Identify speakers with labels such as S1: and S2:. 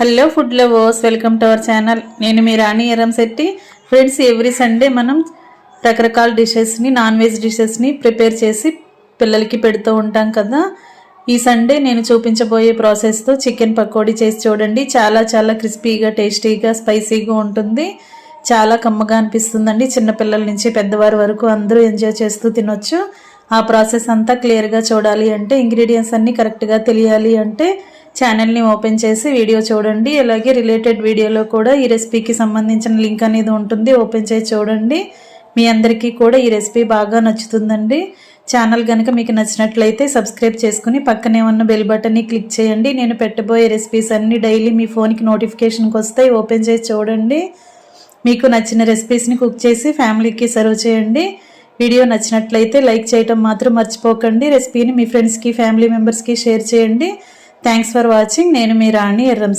S1: Hello food lovers, welcome to our channel. నేను మీ రాణి Erramsetti. Friends, every Sunday మనం రకరకాల డిషెస్ని, non veg డిషెస్ని prepare చేసి పిల్లలకి పెడుతూ ఉంటాం కదా. ఈ సండే నేను చూపించబోయే ప్రాసెస్తో చికెన్ పకోడీ చేసి చూడండి. చాలా చాలా క్రిస్పీగా, టేస్టీగా, స్పైసీగా ఉంటుంది. చాలా కమ్మగా అనిపిస్తుందండి. చిన్నపిల్లల నుంచి పెద్దవారి వరకు అందరూ ఎంజాయ్ చేస్తూ తినొచ్చు. ఆ ప్రాసెస్ అంతా క్లియర్గా చూడాలి అంటే, ఇంగ్రీడియంట్స్ అన్నీ కరెక్ట్గా తెలియాలి అంటే ఛానల్ని ఓపెన్ చేసి వీడియో చూడండి. అలాగే రిలేటెడ్ వీడియోలో కూడా ఈ రెసిపీకి సంబంధించిన లింక్ అనేది ఉంటుంది, ఓపెన్ చేసి చూడండి. మీ అందరికీ కూడా ఈ రెసిపీ బాగా నచ్చుతుందండి. ఛానల్ కనుక మీకు నచ్చినట్లయితే సబ్స్క్రైబ్ చేసుకుని పక్కనే ఉన్న బెల్ బటన్ని క్లిక్ చేయండి. నేను పెట్టబోయే రెసిపీస్ అన్నీ డైలీ మీ ఫోన్కి నోటిఫికేషన్కి వస్తాయి, ఓపెన్ చేసి చూడండి. మీకు నచ్చిన రెసిపీస్ని కుక్ చేసి ఫ్యామిలీకి సర్వ్ చేయండి. వీడియో నచ్చినట్లయితే లైక్ చేయటం మాత్రం మర్చిపోకండి. రెసిపీని మీ ఫ్రెండ్స్కి, ఫ్యామిలీ మెంబర్స్కి షేర్ చేయండి. Thanks for watching. నేను మీ రాణి ఎర్రంశెట్టి.